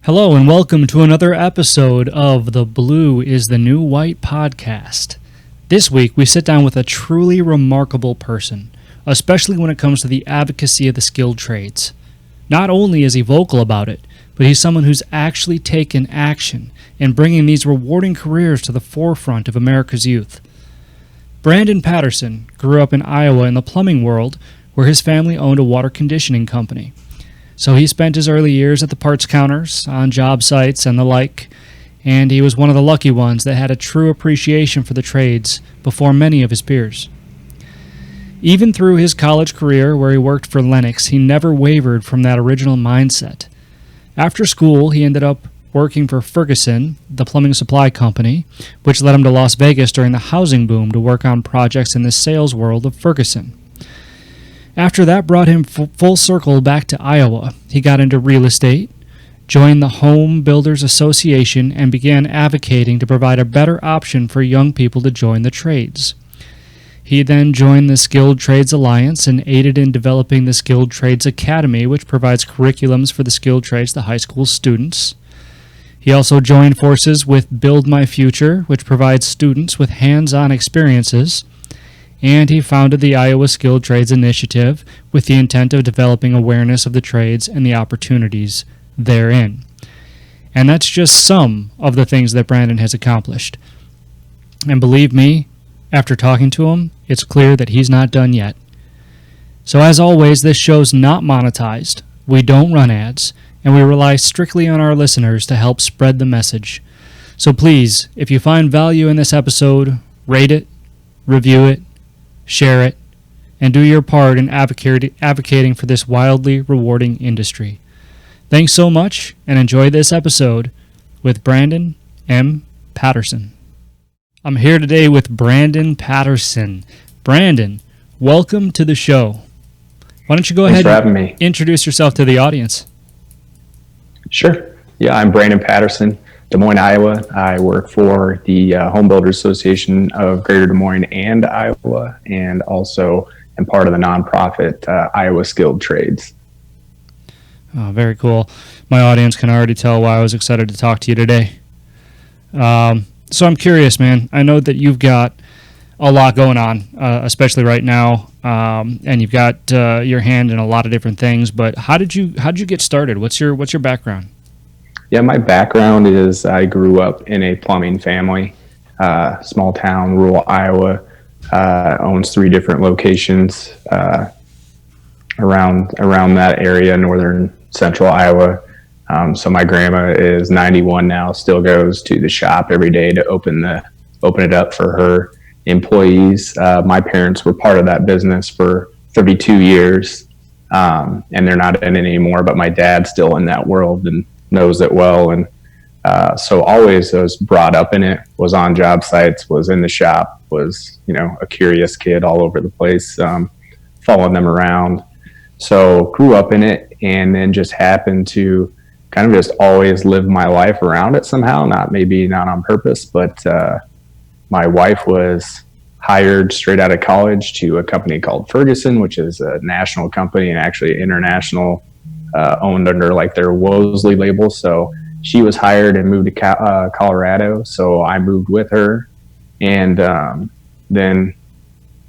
Hello and welcome to another episode of the Blue is the New White podcast. This week we sit down with a truly remarkable person, especially when it comes to the advocacy of the skilled trades. Not only is he vocal about it, but he's someone who's actually taken action in bringing these rewarding careers to the forefront of America's youth. Brandon Patterson grew up in Iowa in the plumbing world, where his family owned a water conditioning company. So he spent his early years at the parts counters, on job sites, and the like, and he was one of the lucky ones that had a true appreciation for the trades before many of his peers. Even through his college career where he worked for Lennox, he never wavered from that original mindset. After school, he ended up working for Ferguson, the plumbing supply company, which led him to Las Vegas during the housing boom to work on projects in the sales world of Ferguson. After that brought him full circle back to Iowa. He got into real estate, joined the Home Builders Association, and began advocating to provide a better option for young people to join the trades. He then joined the Skilled Trades Alliance and aided in developing the Skilled Trades Academy, which provides curriculums for the skilled trades to high school students. He also joined forces with Build My Future, which provides students with hands-on experiences. And he founded the Iowa Skilled Trades Initiative with the intent of developing awareness of the trades and the opportunities therein. And that's just some of the things that Brandon has accomplished. And believe me, after talking to him, it's clear that he's not done yet. So as always, this show's not monetized. We don't run ads, and we rely strictly on our listeners to help spread the message. So please, if you find value in this episode, rate it, review it, share it, and do your part in advocating for this wildly rewarding industry. Thanks so much, and enjoy this episode with Brandon M. Patterson. I'm here today with Brandon Patterson. Brandon, welcome to the show. Why don't you go ahead and introduce yourself to the audience? Sure. Yeah, I'm Brandon Patterson, Des Moines, Iowa. I work for the Home Builders Association of Greater Des Moines and Iowa, and also am part of the nonprofit Iowa Skilled Trades. Oh, very cool. My audience can already tell why I was excited to talk to you today. So I'm curious, man. I know that you've got a lot going on, especially right now, and you've got your hand in a lot of different things. But how did you get started? What's your background? Yeah, my background is I grew up in a plumbing family, small town, rural Iowa, owns 3 different locations around that area, northern central Iowa. So my grandma is 91 now, still goes to the shop every day to open it up for her employees. My parents were part of that business for 32 years, and they're not in it anymore, but my dad's still in that world and knows it well. And so always was brought up in it, was on job sites, was in the shop, was, a curious kid all over the place, following them around. So grew up in it, and then just happened to kind of just always live my life around it somehow, not on purpose, but my wife was hired straight out of college to a company called Ferguson, which is a national company and actually international, owned under like their Wosley label. So she was hired and moved to Colorado. So I moved with her, and then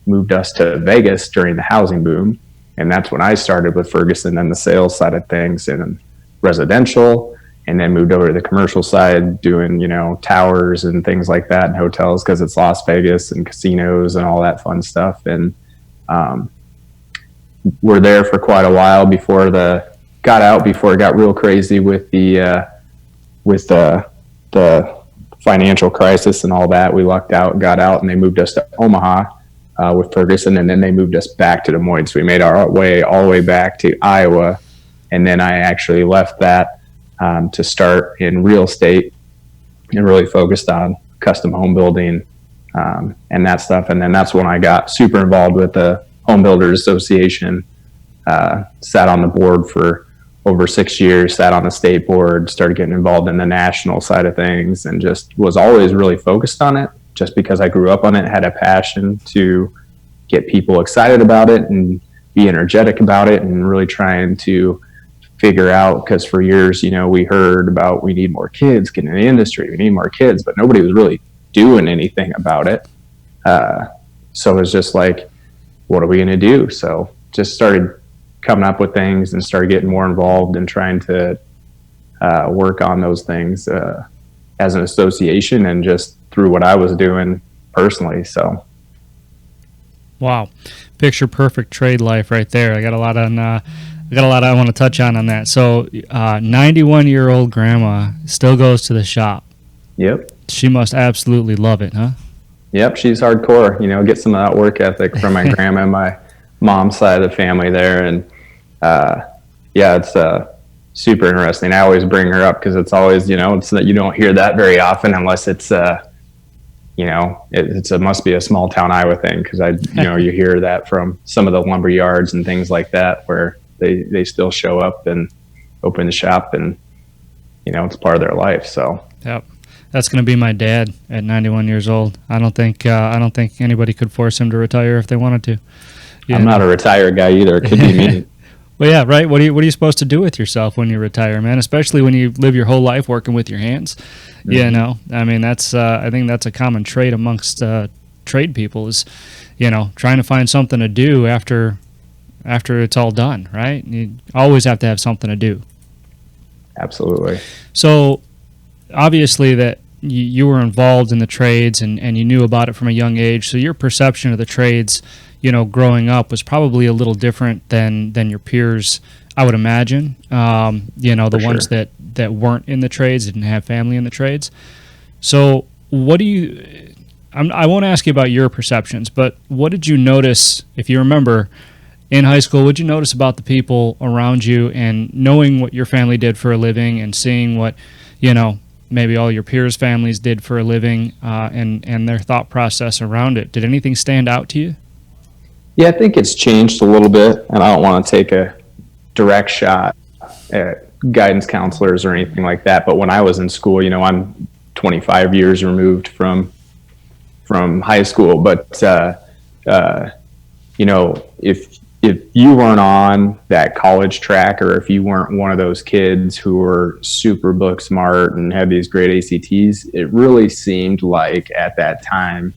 moved us to Vegas during the housing boom. And that's when I started with Ferguson and the sales side of things and residential, and then moved over to the commercial side doing, towers and things like that and hotels, because it's Las Vegas and casinos and all that fun stuff. And we're there for quite a while before it got real crazy with the financial crisis and all that. We lucked out, got out, and they moved us to Omaha with Ferguson, and then they moved us back to Des Moines. So we made our way all the way back to Iowa, and then I actually left that to start in real estate and really focused on custom home building and that stuff. And then that's when I got super involved with the Home Builders Association, sat on the board for over 6 years, sat on the state board, started getting involved in the national side of things, and just was always really focused on it just because I grew up on it, had a passion to get people excited about it and be energetic about it, and really trying to figure out, because for years, we heard about, we need more kids, get in the industry, we need more kids, but nobody was really doing anything about it. So it was just like, what are we going to do? So just started coming up with things and started getting more involved and trying to work on those things as an association and just through what I was doing personally. So. Wow. Picture perfect trade life right there. I got a lot I want to touch on that. So 91-year-old grandma still goes to the shop. Yep. She must absolutely love it, huh? Yep, she's hardcore. Get some of that work ethic from my grandma and my mom's side of the family there. And it's super interesting. I always bring her up because it's always, it's that you don't hear that very often unless it's it must be a small town Iowa thing, because you hear that from some of the lumber yards and things like that where they still show up and open the shop, and it's part of their life. So yep, that's going to be my dad at 91 years old. I don't think anybody could force him to retire if they wanted to. I'm not a retired guy either. It could be me. Well, yeah, right. What are you supposed to do with yourself when you retire, man? Especially when you live your whole life working with your hands. Mm-hmm. I mean, that's I think that's a common trait amongst trade people is, trying to find something to do after it's all done, right? You always have to have something to do. Absolutely. So, obviously, that you were involved in the trades and you knew about it from a young age. So your perception of the trades, growing up was probably a little different than your peers, I would imagine. The ones that weren't in the trades, didn't have family in the trades. So what do you, I won't ask you about your perceptions, but what did you notice, if you remember, in high school? What did you notice about the people around you, and knowing what your family did for a living and seeing what, maybe all your peers' families did for a living, and their thought process around it? Did anything stand out to you? Yeah, I think it's changed a little bit, and I don't want to take a direct shot at guidance counselors or anything like that. But when I was in school, I'm 25 years removed from high school. But if you weren't on that college track, or if you weren't one of those kids who were super book smart and had these great ACTs, it really seemed like at that time,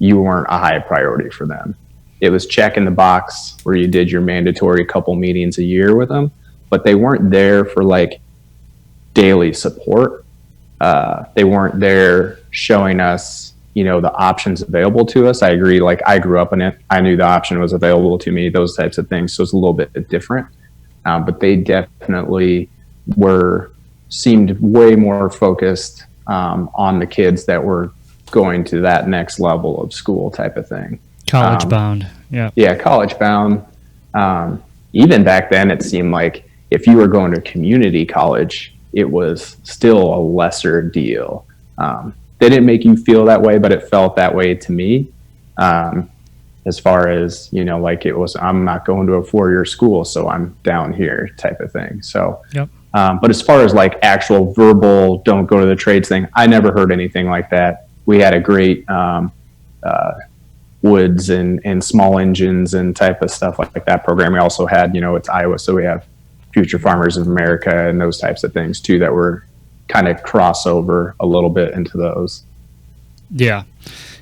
you weren't a high priority for them. It was checking the box where you did your mandatory couple meetings a year with them, but they weren't there for like daily support. They weren't there showing us, the options available to us. I agree. Like, I grew up in it. I knew the option was available to me, those types of things. So it's a little bit different. But they definitely seemed way more focused on the kids that were going to that next level of school type of thing. College bound. Yeah. Yeah. College bound. Even back then, it seemed like if you were going to community college, it was still a lesser deal. They didn't make you feel that way, but it felt that way to me. As far as, like it was, I'm not going to a 4-year school, so I'm down here type of thing. So, yep. But as far as like actual verbal, don't go to the trades thing, I never heard anything like that. We had a great woods and small engines and type of stuff like that program. We also had, it's Iowa, so we have Future Farmers of America and those types of things too that were kind of crossover a little bit into those. Yeah.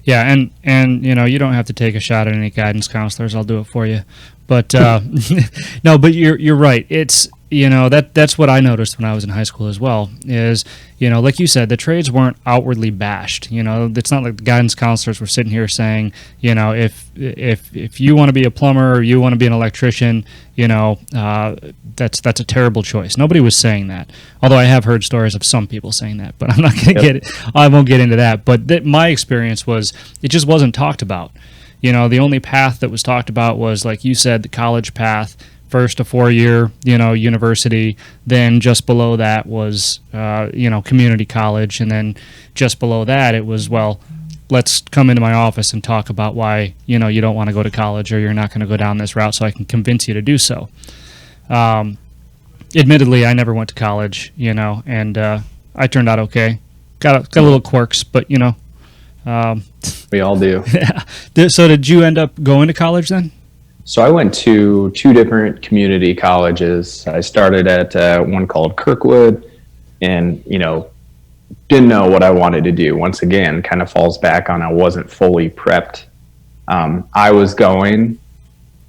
Yeah. And, you don't have to take a shot at any guidance counselors. I'll do it for you. But, no, but you're right. It's, that's what I noticed when I was in high school as well is, like you said, the trades weren't outwardly bashed. It's not like the guidance counselors were sitting here saying, if you want to be a plumber or you want to be an electrician, that's a terrible choice. Nobody was saying that. Although I have heard stories of some people saying that, but I'm not going to I won't get into that. But my experience was it just wasn't talked about. The only path that was talked about was, like you said, the college path. First a 4-year, university. Then just below that was, community college. And then just below that, it was, well, let's come into my office and talk about why, you don't want to go to college or you're not going to go down this route so I can convince you to do so. Admittedly, I never went to college, and I turned out okay. Got a little quirks, but, we all do. Yeah. So did you end up going to college then? So I went to two different community colleges. I started at one called Kirkwood, and didn't know what I wanted to do. Once again, kind of falls back on I wasn't fully prepped. I was going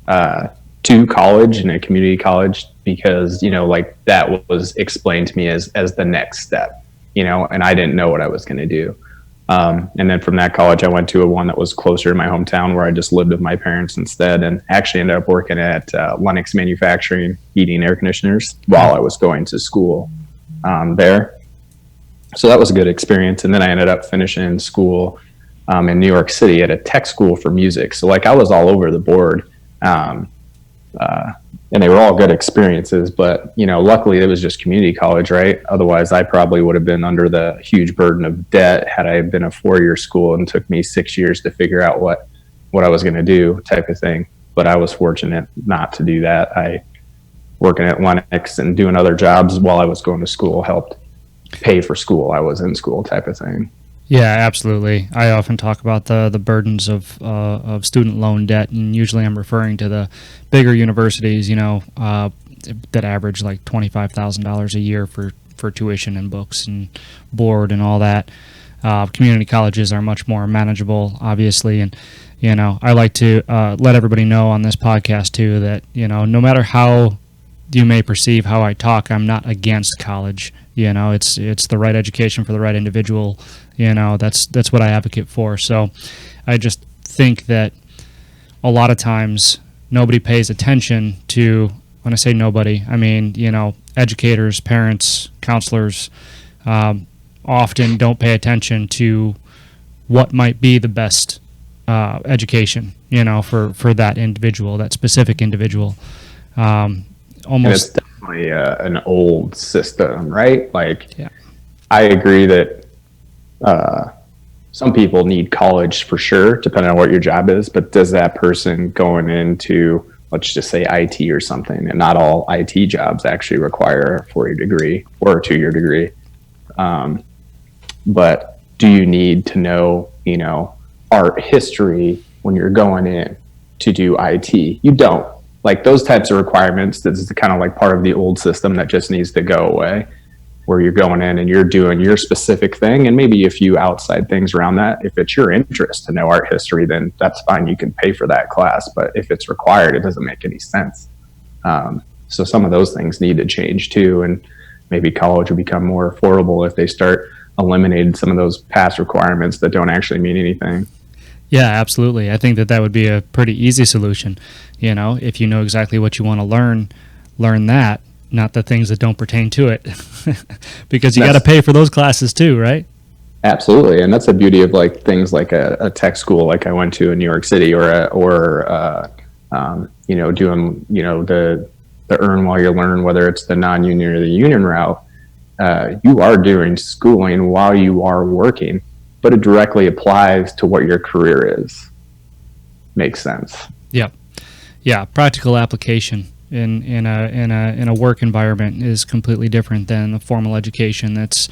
to college in a community college because that was explained to me as the next step, and I didn't know what I was going to do. And then from that college, I went to one that was closer to my hometown where I just lived with my parents instead, and actually ended up working at Lennox Manufacturing, heating air conditioners while I was going to school there. So that was a good experience. And then I ended up finishing school in New York City at a tech school for music. So I was all over the board. And they were all good experiences, but luckily it was just community college, right? Otherwise I probably would have been under the huge burden of debt had I been a 4-year school and took me 6 years to figure out what I was going to do, type of thing. But I was fortunate not to do that. I working at Lennox and doing other jobs while I was going to school helped pay for school. I was in school, type of thing. Yeah, absolutely. I often talk about the burdens of student loan debt, and usually I'm referring to the bigger universities, that average like $25,000 a year for tuition and books and board and all that. Community colleges are much more manageable, obviously, and I like to let everybody know on this podcast too that no matter how you may perceive how I talk, I'm not against college. It's the right education for the right individual. That's what I advocate for. So I just think that a lot of times nobody pays attention to, when I say nobody, I mean, educators, parents, counselors often don't pay attention to what might be the best education, for that individual, that specific individual. Almost. It's definitely an old system, right? Yeah. I agree that some people need college for sure, depending on what your job is, but does that person going into, let's just say IT or something, and not all IT jobs actually require a 4-year degree or a 2-year degree. But do you need to know, art history when you're going in to do IT? You don't. Those types of requirements, this is kind of part of the old system that just needs to go away, where you're going in and you're doing your specific thing and maybe a few outside things around that. If it's your interest to know art history, then that's fine. You can pay for that class. But if it's required, it doesn't make any sense. So some of those things need to change too. And maybe college will become more affordable if they start eliminating some of those past requirements that don't actually mean anything. Yeah, absolutely. I think that would be a pretty easy solution. If you know exactly what you want to learn that, not the things that don't pertain to it, because you got to pay for those classes too, right? Absolutely, and that's the beauty of things like a tech school like I went to in New York City, or doing the earn while you learn, whether it's the non-union or the union route. You are doing schooling while you are working, but it directly applies to what your career is. Makes sense. Yeah, practical application in a work environment is completely different than the formal education that's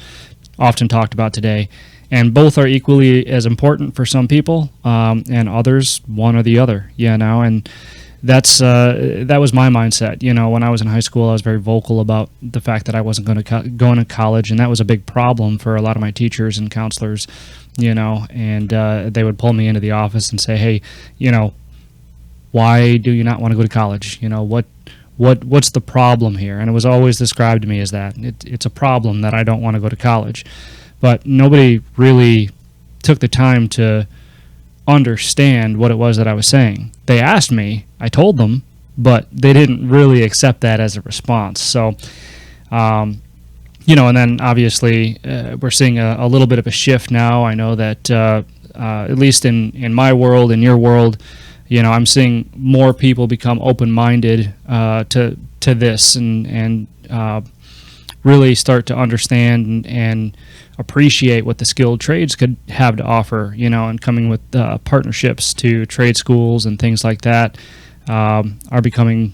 often talked about today, and both are equally as important for some people, and others one or the other. And that was my mindset. When I was in high school, I was very vocal about the fact that I wasn't going to college, and that was a big problem for a lot of my teachers and counselors. And they would pull me into the office and say, "Hey, why do you not want to go to college? What's the problem here?" And it was always described to me as that it's a problem that I don't want to go to college. But nobody really took the time to understand what it was that I was saying. They asked me, I told them, but they didn't really accept that as a response. So, and then obviously we're seeing a little bit of a shift now. I know that at least in my world, in your world, I'm seeing more people become open-minded to this and really start to understand and appreciate what the skilled trades could have to offer, and coming with partnerships to trade schools and things like that are becoming,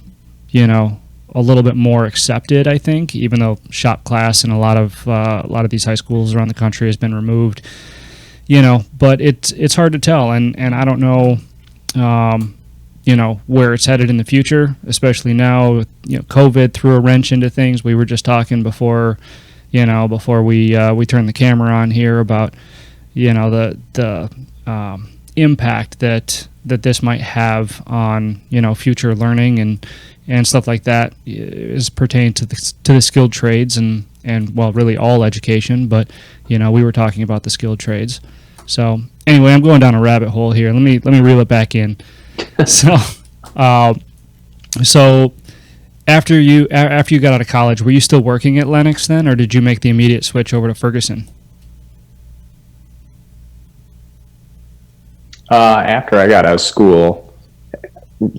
a little bit more accepted, I think, even though shop class in a lot of these high schools around the country has been removed, but it's hard to tell, and I don't know where it's headed in the future, especially now. COVID threw a wrench into things. We were just talking before we turned the camera on here about the impact that this might have on future learning and stuff like that is pertained to the skilled trades and well, really all education. But we were talking about the skilled trades. So anyway, I'm going down a rabbit hole here. Let me reel it back in. So after you got out of college, were you still working at Lennox then, or did you make the immediate switch over to Ferguson? After I got out of school,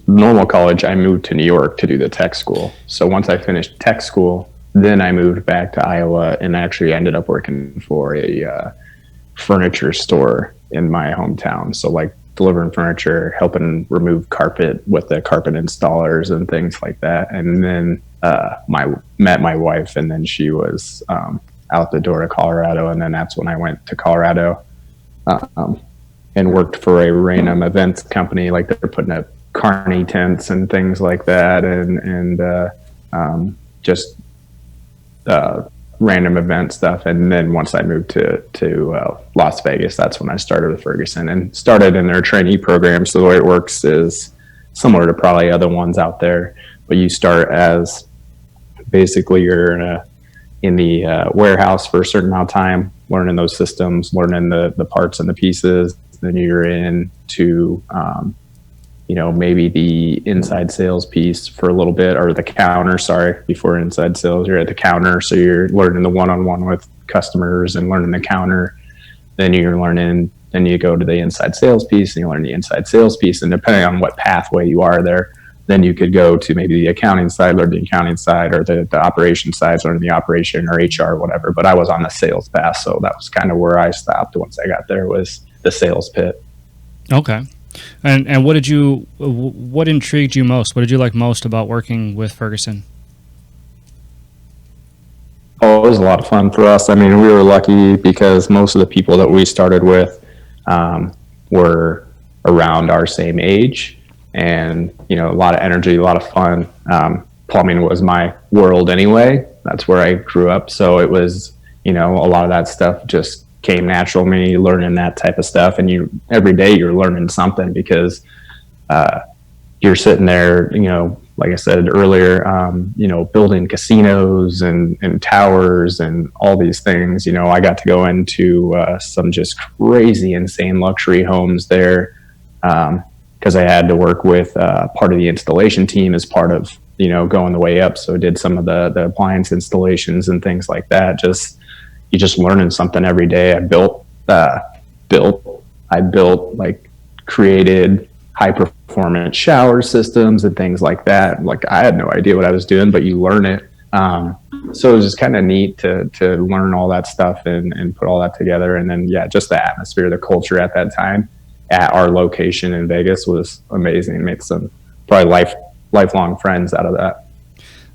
normal college, I moved to New York to do the tech school. So once I finished tech school, then I moved back to Iowa and actually ended up working for a furniture store in my hometown. So like delivering furniture, helping remove carpet with the carpet installers and things like that. And then met my wife, and then she was out the door to Colorado. And then that's when I went to Colorado and worked for a random events company. Like they're putting up carny tents and things like that, and just random event stuff. And then once I moved to Las Vegas, that's when I started with Ferguson and started in their trainee program. So the way it works is similar to probably other ones out there, but you start as basically you're in the warehouse for a certain amount of time, learning those systems, learning the parts and the pieces. Then you're into maybe the inside sales piece for a little bit, or the counter, before inside sales, you're at the counter. So you're learning the one-on-one with customers and learning the counter. Then you go to the inside sales piece and you learn the inside sales piece. And depending on what pathway you are there, then you could go to maybe the accounting side, learn the accounting side, or the operation side, learn the operation or HR, whatever. But I was on the sales path. So that was kind of where I stopped once I got there, was the sales pit. Okay. And what intrigued you most? What did you like most about working with Ferguson? Oh, it was a lot of fun for us. I mean, we were lucky because most of the people that we started with were around our same age, and a lot of energy, a lot of fun. Plumbing was my world anyway. That's where I grew up. So it was, a lot of that stuff just came natural to me, learning that type of stuff. And every day you're learning something, because you're sitting there, like I said earlier, building casinos and towers and all these things. I got to go into some just crazy, insane luxury homes there, because I had to work with part of the installation team as part of, going the way up. So I did some of the appliance installations and things like that. You're just learning something every day. I built, created high performance shower systems and things like that. Like I had no idea what I was doing, but you learn it. So it was just kind of neat to learn all that stuff and put all that together. And then, just the atmosphere, the culture at that time at our location in Vegas was amazing. Made some probably lifelong friends out of that.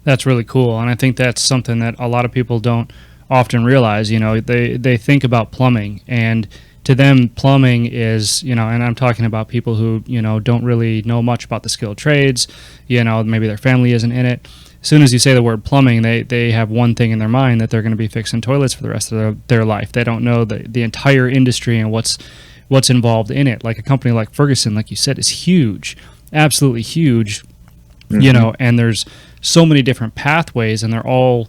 That's really cool. And I think that's something that a lot of people don't often realize. They think about plumbing, and to them plumbing is, and I'm talking about people who, don't really know much about the skilled trades, maybe their family isn't in it. As soon as you say the word plumbing, they have one thing in their mind, that they're going to be fixing toilets for the rest of their life. They don't know the entire industry and what's involved in it. Like a company like Ferguson, like you said, is huge, absolutely huge, Mm-hmm. And there's so many different pathways, and they're all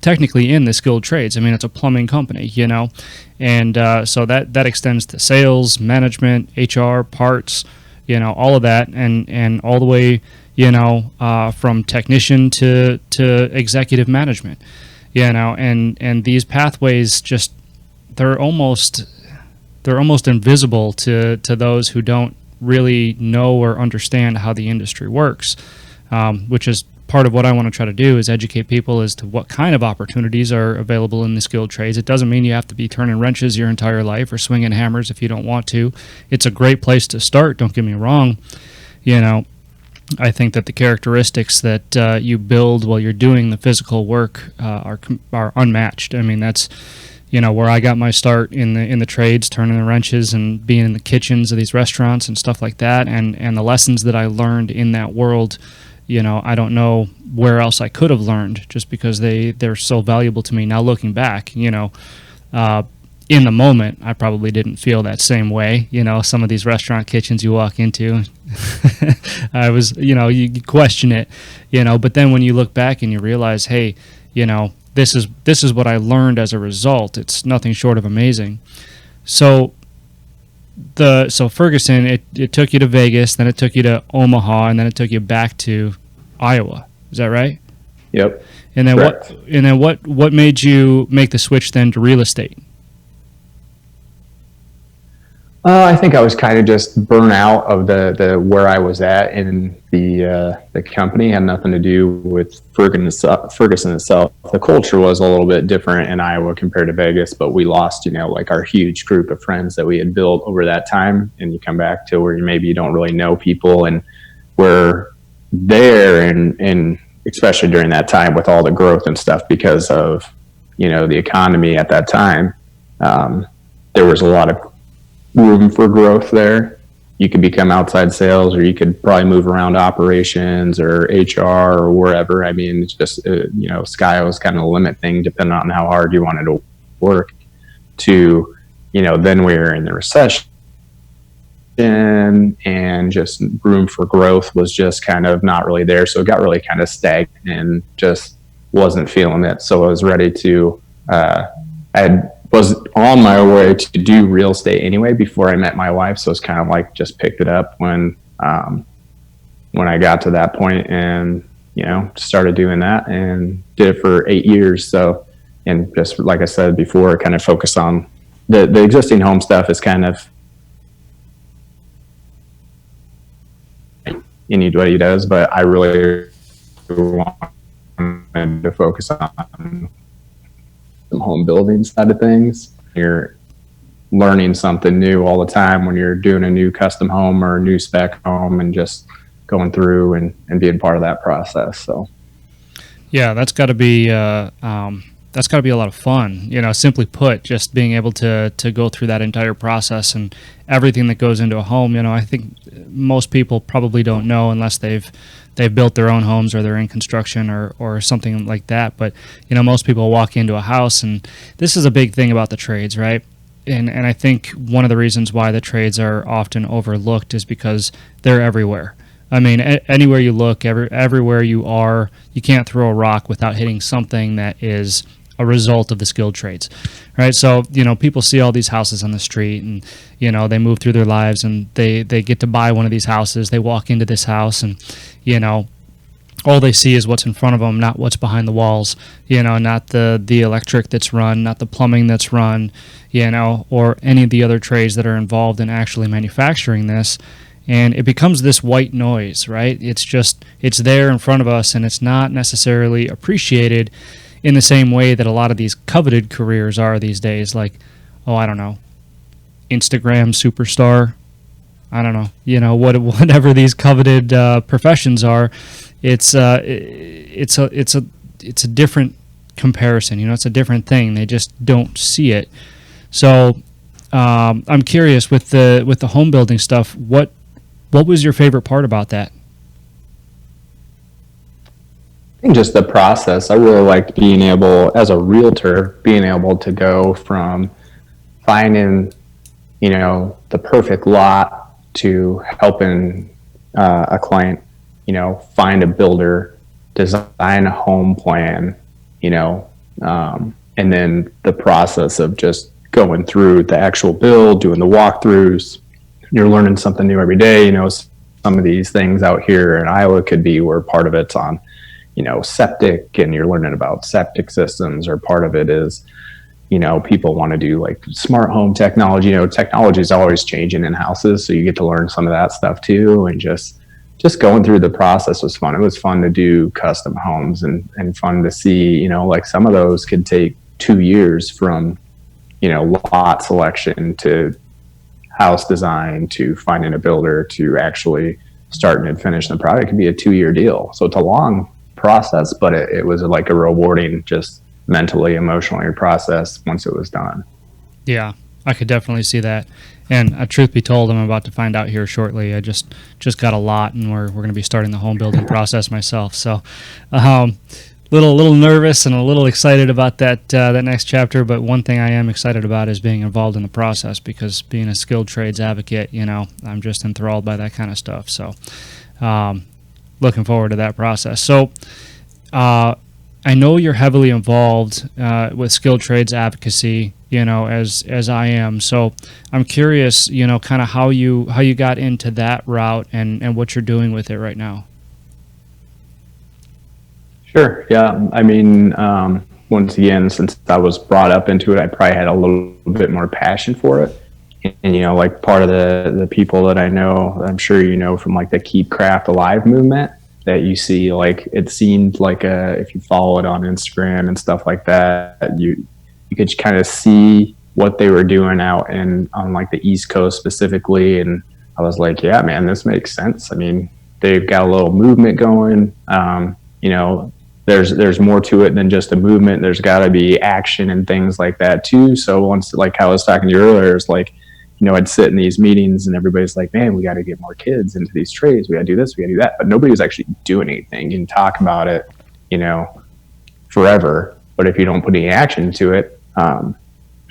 technically in the skilled trades. I mean, it's a plumbing company, and so that extends to sales, management, HR, parts, all of that, and all the way, from technician to executive management, and these pathways they're almost invisible to those who don't really know or understand how the industry works, which is part of what I want to try to do, is educate people as to what kind of opportunities are available in the skilled trades. It doesn't mean you have to be turning wrenches your entire life or swinging hammers if you don't want to. It's a great place to start, don't get me wrong. I think that the characteristics that you build while you're doing the physical work are unmatched. I mean, that's, where I got my start in the trades, turning the wrenches and being in the kitchens of these restaurants and stuff like that, and the lessons that I learned in that world, I don't know where else I could have learned, just because they're so valuable to me now looking back. In the moment, I probably didn't feel that same way. Some of these restaurant kitchens you walk into, I was, you question it, but then when you look back and you realize, hey, this is what I learned as a result. It's nothing short of amazing. So Ferguson, it took you to Vegas, then it took you to Omaha, and then it took you back to Iowa. Is that right? Yep. And then Correct. what made you make the switch then to real estate? I think I was kind of just burnt out of the where I was at in the company. It had nothing to do with Ferguson itself. The culture was a little bit different in Iowa compared to Vegas, but we lost, like our huge group of friends that we had built over that time. And you come back to where maybe you don't really know people, and we're there, and especially during that time with all the growth and stuff because of, the economy at that time. There was a lot of room for growth there. You could become outside sales, or you could probably move around operations or HR or wherever. I mean, it's just, sky was kind of the limit thing, depending on how hard you wanted to work. To, then we were in the recession, and just room for growth was just kind of not really there. So it got really kind of stagnant and just wasn't feeling it. So I was ready to, was on my way to do real estate anyway before I met my wife. So it's kind of like just picked it up when I got to that point, and, started doing that and did it for 8 years. So, and just like I said before, kind of focus on the existing home stuff is kind of anybody does, but I really wanted to focus on some home building side of things. You're learning something new all the time when you're doing a new custom home or a new spec home, and just going through and being part of that process. So yeah, that's got to be a lot of fun. Simply put, just being able to go through that entire process and everything that goes into a home. I think most people probably don't know unless they've built their own homes, or they're in construction or something like that. But most people walk into a house, and this is a big thing about the trades, right? And I think one of the reasons why the trades are often overlooked is because they're everywhere. I mean, anywhere you look, everywhere you are, you can't throw a rock without hitting something that is a result of the skilled trades, right? So, people see all these houses on the street, and, they move through their lives, and they get to buy one of these houses. They walk into this house, and, all they see is what's in front of them, not what's behind the walls, not the electric that's run, not the plumbing that's run, or any of the other trades that are involved in actually manufacturing this. And it becomes this white noise, right? It's there in front of us, and it's not necessarily appreciated in the same way that a lot of these coveted careers are these days. Like, I don't know, Instagram superstar. I don't know, whatever these coveted professions are. It's a different comparison. It's a different thing. They just don't see it. So I'm curious with the home building stuff. What was your favorite part about that? I think just the process. I really liked being able, as a realtor, being able to go from finding, the perfect lot to helping a client, find a builder, design a home plan, and then the process of just going through the actual build, doing the walkthroughs. You're learning something new every day. Some of these things out here in Iowa could be where part of it's on, septic, and you're learning about septic systems, or part of it is, people want to do like smart home technology. Technology is always changing in houses, so you get to learn some of that stuff too. And just going through the process was fun. It was fun to do custom homes, and fun to see, like some of those could take 2 years from, lot selection to house design to finding a builder to actually starting and finishing the product. It could be a 2-year deal. So it's a long process, but it was like a rewarding, just mentally, emotionally processed once it was done. Yeah, I could definitely see that. And truth be told, I'm about to find out here shortly. I just got a lot, and we're going to be starting the home building process myself. So, little nervous and a little excited about that next chapter. But one thing I am excited about is being involved in the process, because being a skilled trades advocate, I'm just enthralled by that kind of stuff. So, looking forward to that process. So, I know you're heavily involved with skilled trades advocacy, as I am. So I'm curious, kind of how you got into that route and what you're doing with it right now. Sure. Yeah. I mean, once again, since I was brought up into it, I probably had a little bit more passion for it. And, like part of the people that I know, I'm sure from like the Keep Craft Alive movement, that you see, like it seemed like if you follow it on Instagram and stuff like that, you could kind of see what they were doing out on like the East Coast specifically. And I was like, yeah, man, this makes sense. I mean, they've got a little movement going. There's more to it than just a movement. There's got to be action and things like that too. So once, like I was talking to you earlier, it's like, I'd sit in these meetings and everybody's like, man, we got to get more kids into these trades. We got to do this, we got to do that. But nobody's actually doing anything. You can talk about it, forever. But if you don't put any action into it,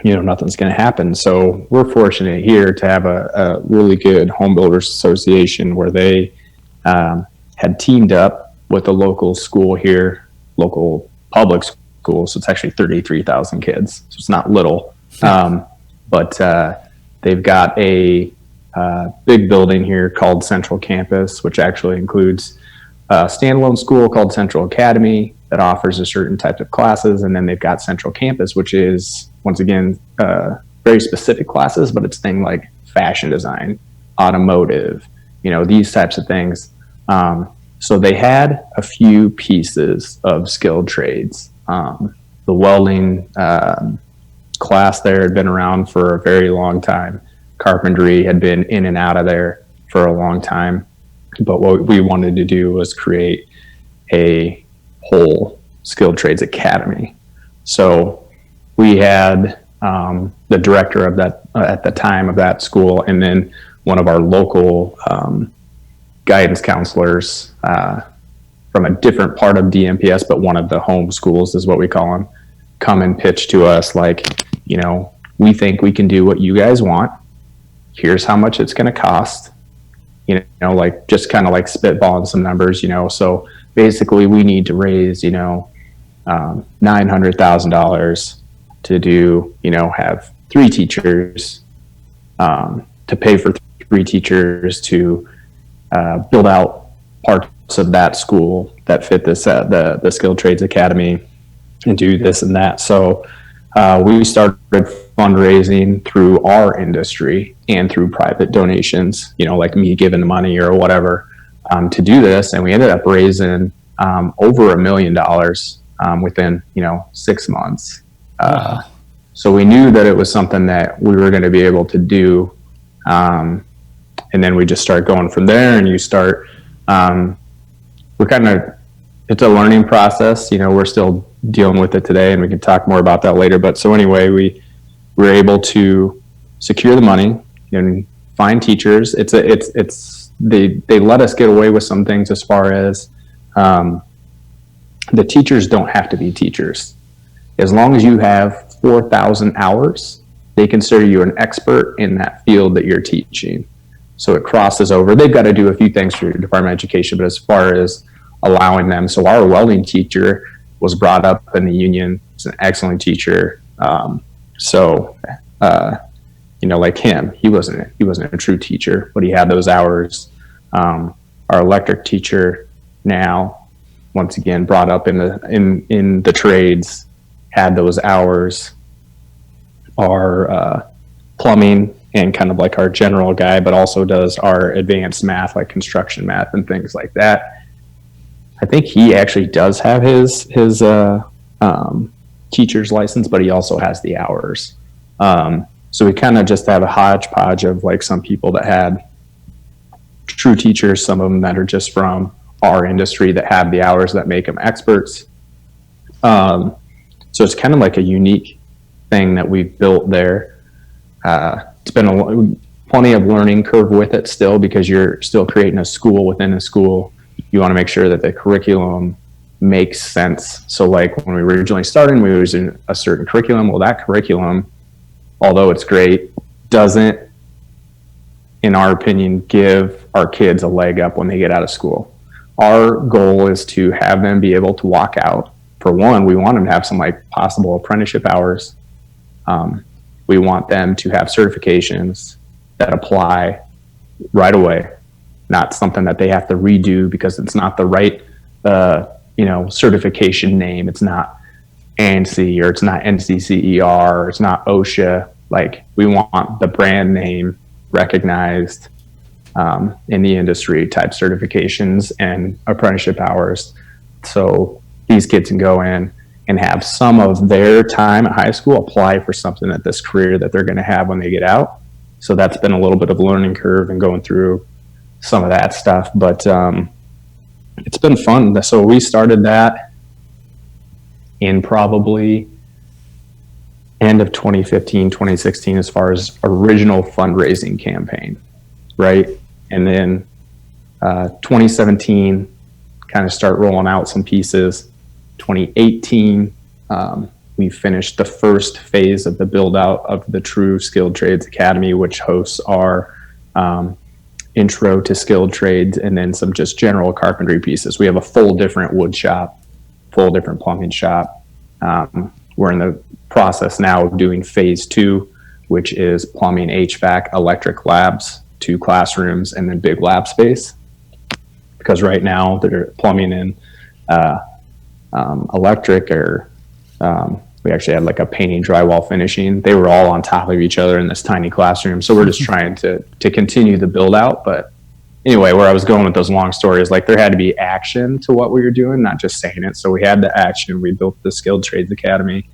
nothing's going to happen. So we're fortunate here to have a really good home builders association where they had teamed up with a local school here, local public school. So it's actually 33,000 kids. So it's not little. But they've got a big building here called Central Campus, which actually includes a standalone school called Central Academy that offers a certain type of classes. And then they've got Central Campus, which is, once again, very specific classes, but it's things like fashion design, automotive, these types of things. So they had a few pieces of skilled trades. The welding class there had been around for a very long time. Carpentry had been in and out of there for a long time. But what we wanted to do was create a whole skilled trades academy. So we had the director of that at the time of that school, and then one of our local guidance counselors from a different part of DMPS, but one of the home schools is what we call them, come and pitch to us like, we think we can do what you guys want. Here's how much it's going to cost. Like just kind of like spitballing some numbers, So basically we need to raise, $900,000 to do, have 3 teachers, to pay for 3 teachers to build out parts of that school that fit this, the Skilled Trades Academy, and do this and that. So we started fundraising through our industry and through private donations, like me giving the money or whatever, to do this. And we ended up raising over $1 million within, 6 months. So we knew that it was something that we were going to be able to do. And then we just start going from there, and you start, it's a learning process. We're still dealing with it today, and we can talk more about that later. But so anyway, we were able to secure the money and find teachers. They let us get away with some things as far as the teachers don't have to be teachers. As long as you have 4,000 hours, they consider you an expert in that field that you're teaching. So it crosses over. They've got to do a few things for your Department of Education, but as far as allowing them, so our welding teacher was brought up in the union. He's an excellent teacher. Like him, he wasn't a true teacher, but he had those hours. Our electric teacher, now once again brought up in the trades, had those hours. Our plumbing, and kind of like our general guy, but also does our advanced math, like construction math and things like that. I think he actually does have his teacher's license, but he also has the hours. So we kind of just have a hodgepodge of like some people that had true teachers, some of them that are just from our industry that have the hours that make them experts. So So it's kind of like a unique thing that we've built there. It's been plenty of learning curve with it still, because you're still creating a school within a school. You want to make sure that the curriculum makes sense. So like when we were originally starting, we were using a certain curriculum. Well, that curriculum, although it's great, doesn't, in our opinion, give our kids a leg up when they get out of school. Our goal is to have them be able to walk out. For one, we want them to have some like possible apprenticeship hours. We want them to have certifications that apply right away, not something that they have to redo because it's not the right, certification name. It's not ANSI, or it's not NCCER, or it's not OSHA. Like, we want the brand name recognized in the industry type certifications and apprenticeship hours. So these kids can go in and have some of their time at high school apply for something at this career that they're going to have when they get out. So that's been a little bit of a learning curve and going through some of that stuff, but it's been fun. So we started that in probably end of 2015, 2016, as far as original fundraising campaign, right? And then 2017, kind of start rolling out some pieces. 2018, we finished the first phase of the build out of the True Skilled Trades Academy, which hosts our intro to skilled trades and then some just general carpentry pieces. We have a full different wood shop, full different plumbing shop. We're in the process now of doing phase 2, which is plumbing, HVAC, electric labs, 2 classrooms, and then big lab space. Because right now they're plumbing and electric, or we actually had like a painting, drywall, finishing. They were all on top of each other in this tiny classroom. So we're just trying to continue the build out. But anyway, where I was going with those long stories, like there had to be action to what we were doing, not just saying it. So we had the action. We built the Skilled Trades Academy.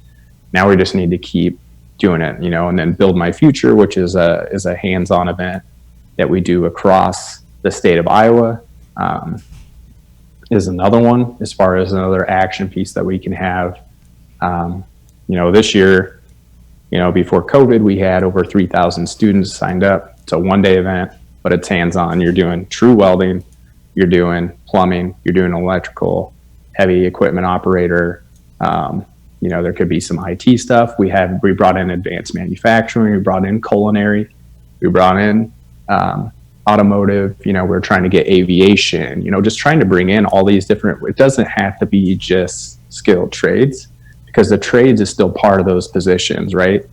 Now we just need to keep doing it, and then Build My Future, which is a hands-on event that we do across the state of Iowa. Is another one, as far as another action piece that we can have. This year, before COVID, we had over 3,000 students signed up. It's a one-day event, but it's hands-on. You're doing true welding, you're doing plumbing, you're doing electrical, heavy equipment operator. There could be some IT stuff. We brought in advanced manufacturing, we brought in culinary, we brought in automotive, we're trying to get aviation, just trying to bring in all these different, it doesn't have to be just skilled trades, because the trades is still part of those positions, right?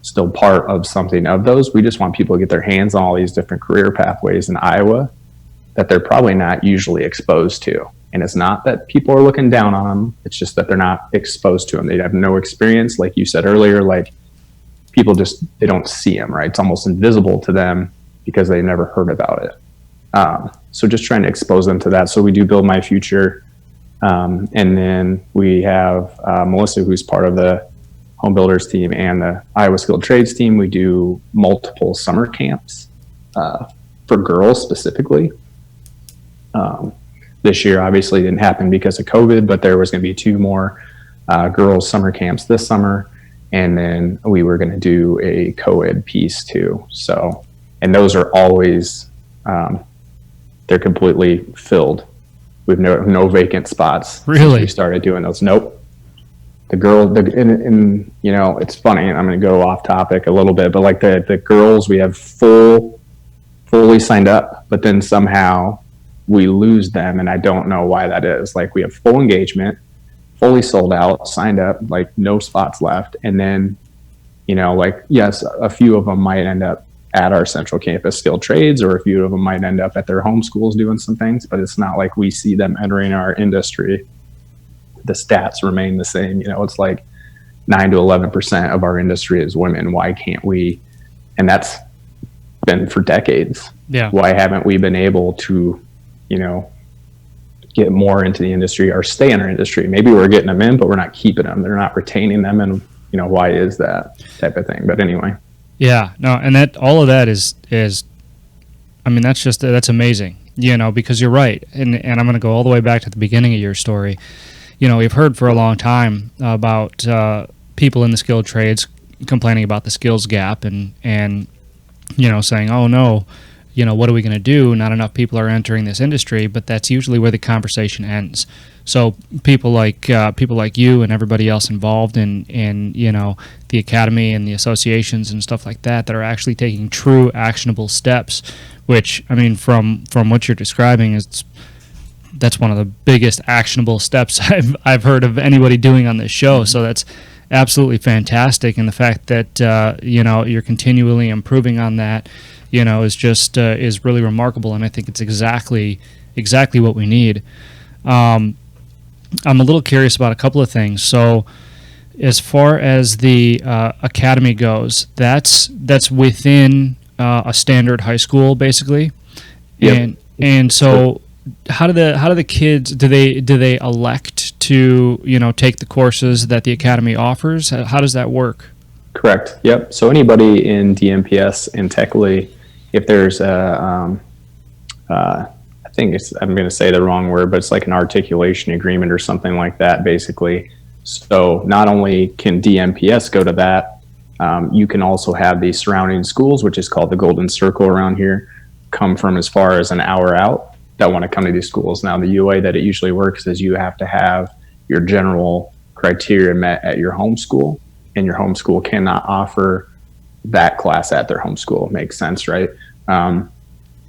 Still part of something of those. We just want people to get their hands on all these different career pathways in Iowa that they're probably not usually exposed to. And it's not that people are looking down on them. It's just that they're not exposed to them. They have no experience. Like you said earlier, like people they don't see them, right? It's almost invisible to them because they never heard about it. So just trying to expose them to that. So we do Build My Future. And then we have Melissa, who's part of the Home Builders team and the Iowa Skilled Trades team. We do multiple summer camps for girls specifically. This year obviously didn't happen because of COVID, but there was going to be 2 more girls summer camps this summer. And then we were going to do a co-ed piece too. So, and those are always, they're completely filled. We've no vacant spots. Really? We started doing those. Nope. And it's funny, and I'm going to go off topic a little bit, but like the girls, we have fully signed up, but then somehow we lose them, and I don't know why that is. Like, we have full engagement, fully sold out, signed up, like no spots left. And then, yes, a few of them might end up at our central campus skilled trades, or a few of them might end up at their home schools doing some things, but it's not like we see them entering our industry. The stats remain the same. It's like 9 to 11% of our industry is women. Why can't we? And that's been for decades. Yeah. Why haven't we been able to, get more into the industry or stay in our industry? Maybe we're getting them in, but we're not keeping them. They're not retaining them. And, why is that type of thing? But anyway. Yeah, no, and all of that is that's amazing, because you're right. And I'm going to go all the way back to the beginning of your story. we've heard for a long time about people in the skilled trades complaining about the skills gap and saying, oh no, what are we going to do? Not enough people are entering this industry, but that's usually where the conversation ends. So people like you and everybody else involved in the academy and the associations and stuff like that are actually taking true actionable steps, which, I mean, from what you're describing, that's one of the biggest actionable steps I've heard of anybody doing on this show. So that's absolutely fantastic, and the fact that you're continually improving on that, is really remarkable, and I think it's exactly what we need. I'm a little curious about a couple of things. So, as far as the academy goes, that's within a standard high school, basically. Yep. And so, how do the kids do they elect to take the courses that the academy offers? How does that work? Correct. Yep. So anybody in DMPS, and technically, if there's I'm going to say the wrong word, but it's like an articulation agreement or something like that, basically. So not only can DMPS go to that, you can also have the surrounding schools, which is called the Golden Circle around here, come from as far as an hour out that want to come to these schools. Now, the way that it usually works is you have to have your general criteria met at your home school, and your home school cannot offer that class at their home school. Makes sense, right?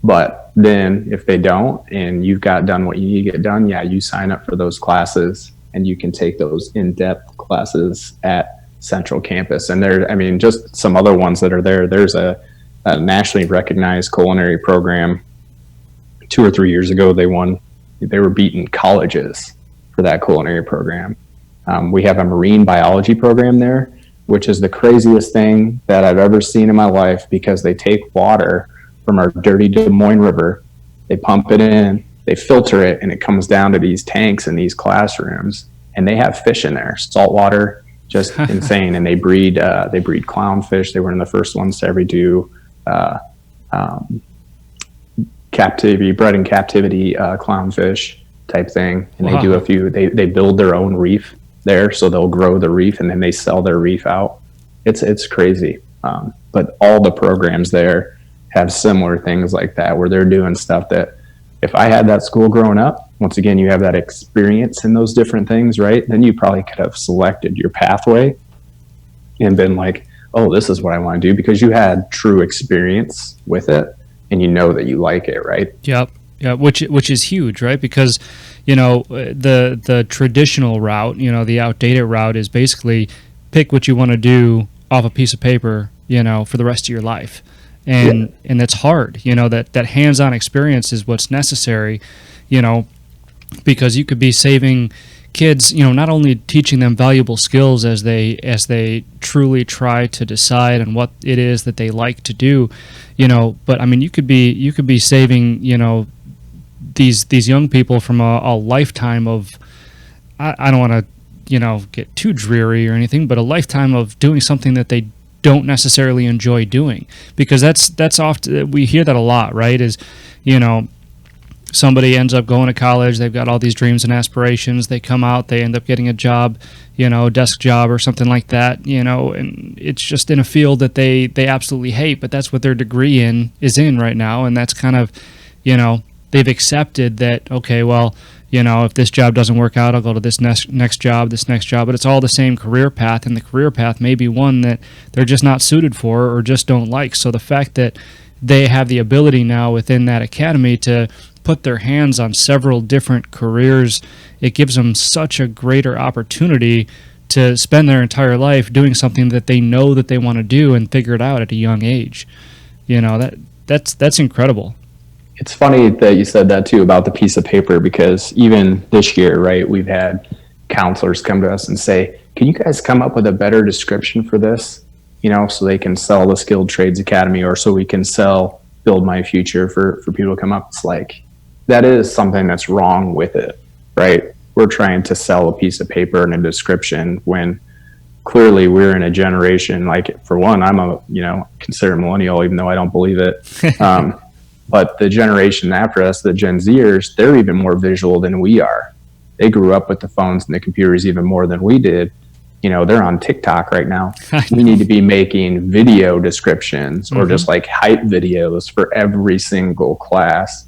But then if they don't, and you've got done what you need to get done, you sign up for those classes, and you can take those in-depth classes at Central Campus. And just some other ones that are there. There's a nationally recognized culinary program. 2 or 3 years ago, they were beating colleges for that culinary program. We have a marine biology program there, which is the craziest thing that I've ever seen in my life, because they take water from our dirty Des Moines River, they pump it in, they filter it, and it comes down to these tanks in these classrooms, and they have fish in there, saltwater, just insane. And they breed clownfish. They were one of the first ones to ever do bred in captivity clownfish type thing. And Wow. They build their own reef there, so they'll grow the reef and then they sell their reef out. It's crazy. But all the programs there have similar things like that, where they're doing stuff that, if I had that school growing up, once again, you have that experience in those different things, right? Then you probably could have selected your pathway and been like, oh, this is what I want to do, because you had true experience with it and you know that you like it, right? Yep. Yeah, which is huge, right? Because the traditional route, the outdated route is basically pick what you want to do off a piece of paper, for the rest of your life. And that's hard, that hands-on experience is what's necessary, because you could be saving kids, not only teaching them valuable skills as they truly try to decide on what it is that they like to do, but I mean, you could be saving, these young people from a lifetime of, I don't want to, get too dreary or anything, but a lifetime of doing something that they don't necessarily enjoy doing, because that's often, we hear that a lot, right? Is, somebody ends up going to college, they've got all these dreams and aspirations, they come out, they end up getting a job, desk job or something like that, and it's just in a field that they absolutely hate, but that's what their degree is in right now, and that's kind of, they've accepted that, okay, well, if this job doesn't work out, I'll go to this next job, but it's all the same career path, and the career path may be one that they're just not suited for or just don't like. So the fact that they have the ability now within that academy to put their hands on several different careers, it gives them such a greater opportunity to spend their entire life doing something that they know that they want to do and figure it out at a young age. That's incredible. It's funny that you said that too about the piece of paper, because even this year, right, we've had counselors come to us and say, can you guys come up with a better description for this, so they can sell the Skilled Trades Academy, or so we can sell Build My Future for people to come up. It's like, that is something that's wrong with it, right? We're trying to sell a piece of paper and a description when clearly we're in a generation, like, for one, I'm considered millennial, even though I don't believe it. But the generation after us, the Gen Zers, they're even more visual than we are. they grew up with the phones and the computers even more than we did. They're on TikTok right now. We need to be making video descriptions or just like hype videos for every single class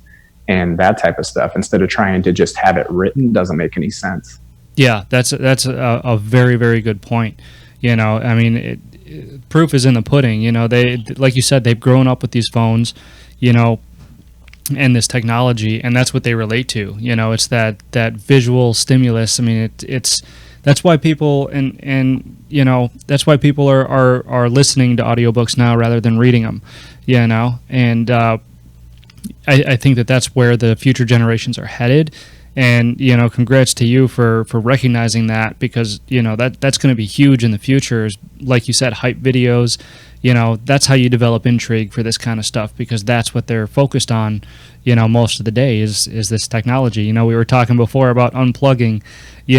and that type of stuff, instead of trying to just have it written. Doesn't make any sense. Yeah, that's a very, very good point. I mean, proof is in the pudding. They, like you said, they've grown up with these phones, and this technology, and that's what they relate to. It's that visual stimulus. I mean, it's that's why people that's why people are listening to audiobooks now rather than reading them. And I think that's where the future generations are headed. And congrats to you for recognizing that, because that's going to be huge in the future. Like you said, hype videos. That's how you develop intrigue for this kind of stuff, because that's what they're focused on. Most of the day is this technology. We were talking before about unplugging. But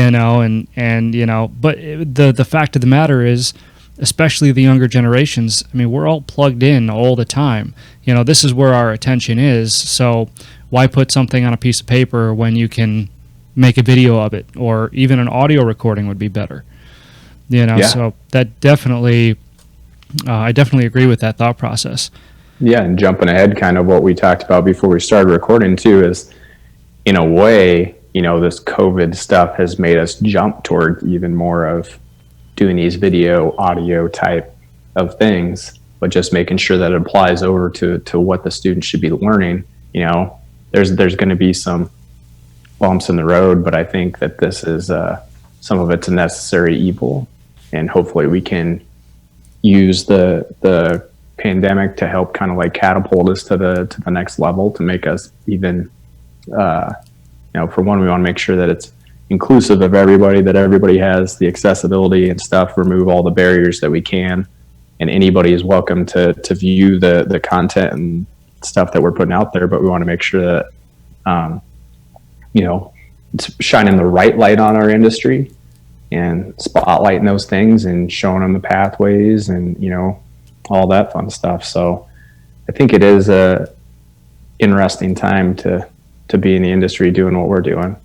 the fact of the matter is, especially the younger generations, I mean, we're all plugged in all the time. This is where our attention is. So why put something on a piece of paper when you can make a video of it, or even an audio recording would be better? Yeah. So that definitely, I definitely agree with that thought process. Yeah, and jumping ahead, kind of what we talked about before we started recording too, is in a way, this COVID stuff has made us jump toward even more of doing these video, audio type of things, but just making sure that it applies over to what the students should be learning. There's going to be some bumps in the road, but I think that this is some of it's a necessary evil, and hopefully we can use the pandemic to help kind of like catapult us to the next level, to make us even for one, we want to make sure that it's inclusive of everybody, that everybody has the accessibility and stuff, remove all the barriers that we can, and anybody is welcome to view the content and stuff that we're putting out there. But we want to make sure that it's shining the right light on our industry and spotlighting those things and showing them the pathways and all that fun stuff. So I think it is a interesting time to be in the industry doing what we're doing.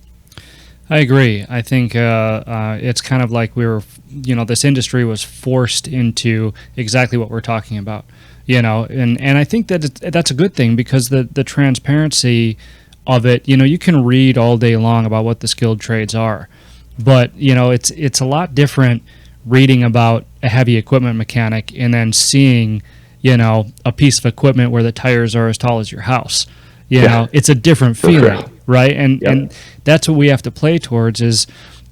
I agree. I think it's kind of like we were, this industry was forced into exactly what we're talking about, and I think that that's a good thing, because the transparency of it, you can read all day long about what the skilled trades are, but it's a lot different reading about a heavy equipment mechanic and then seeing, a piece of equipment where the tires are as tall as your house. It's a different feeling, right? And that's what we have to play towards is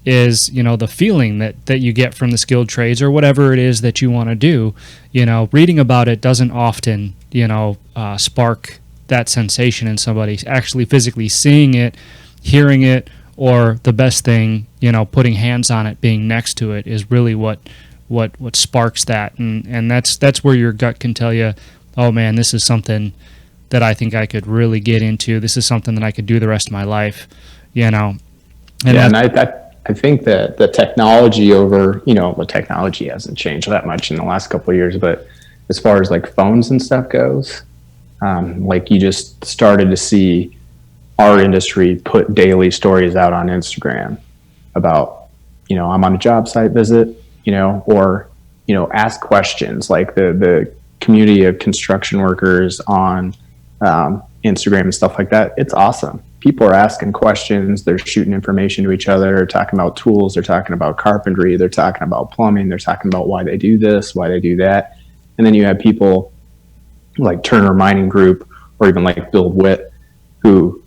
the feeling that you get from the skilled trades, or whatever it is that you want to do. Reading about it doesn't often spark that sensation in somebody. Actually physically seeing it, hearing it, or the best thing, putting hands on it, being next to it, is really what sparks that. And that's where your gut can tell you, oh man, this is something that I think I could really get into. This is something that I could do the rest of my life, And I think that the technology the technology hasn't changed that much in the last couple of years, but as far as like phones and stuff goes, like you just started to see our industry put daily stories out on Instagram about, I'm on a job site visit, or, ask questions, like the community of construction workers on Instagram and stuff like that. It's awesome. People are asking questions. They're shooting information to each other. They're talking about tools. They're talking about carpentry. They're talking about plumbing. They're talking about why they do this, why they do that. And then you have people like Turner Mining Group, or even like Build Wit, who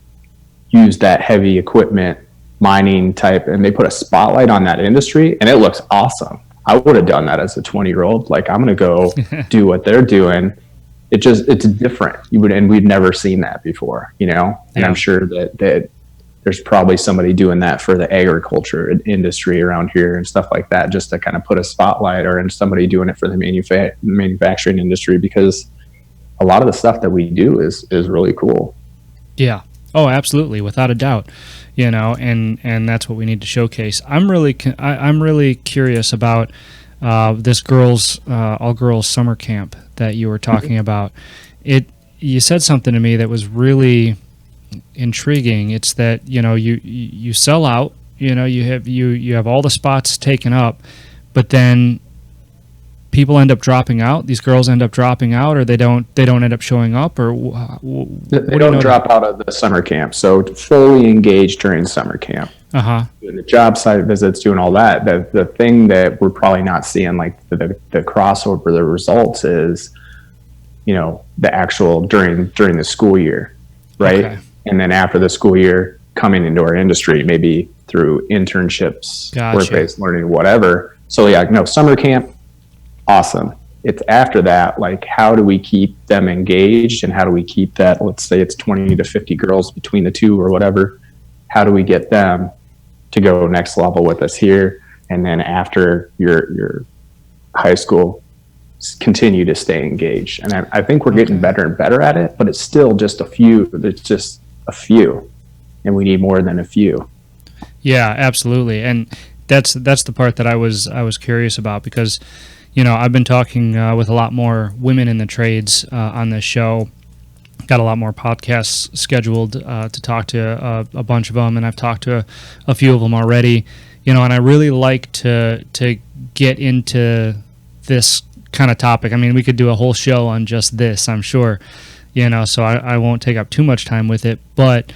use that heavy equipment mining type, and they put a spotlight on that industry, and it looks awesome. I would have done that as a 20-year-old. Like, I'm going to go do what they're doing. It's different. We've never seen that before, and I'm sure that there's probably somebody doing that for the agriculture industry around here and stuff like that, just to kind of put a spotlight, or in somebody doing it for the manufacturing industry, because a lot of the stuff that we do is really cool. Yeah. Oh, absolutely, without a doubt. And that's what we need to showcase. I'm really curious about this all girls summer camp that you were talking about. You said something to me that was really intriguing. It's that you sell out you know, you have all the spots taken up, but then people end up dropping out. These girls end up dropping out, or they don't end up showing up, or they don't drop out of the summer camp. So fully engaged during summer camp. Doing the job site visits, doing all that. The thing that we're probably not seeing, like the crossover, the results is, you know, the actual during the school year, right? Okay. And then after the school year, coming into our industry, maybe through internships, work-based learning, whatever. So yeah, no, summer camp, awesome. It's after that, like, how do we keep them engaged, and how do we keep that, let's say it's 20 to 50 girls between the two or whatever, how do we get them to go next level with us here? And then after your high school, continue to stay engaged. And I think we're getting better and better at it, but it's still just a few. It's just a few, and we need more than a few. Yeah, absolutely. And that's the part that I was curious about, because, you know, I've been talking with a lot more women in the trades on this show. Got a lot more podcasts scheduled to talk to a bunch of them, and I've talked to a few of them already. You know, and I really like to get into this kind of topic. I mean, we could do a whole show on just this, I'm sure. You know, so I won't take up too much time with it, but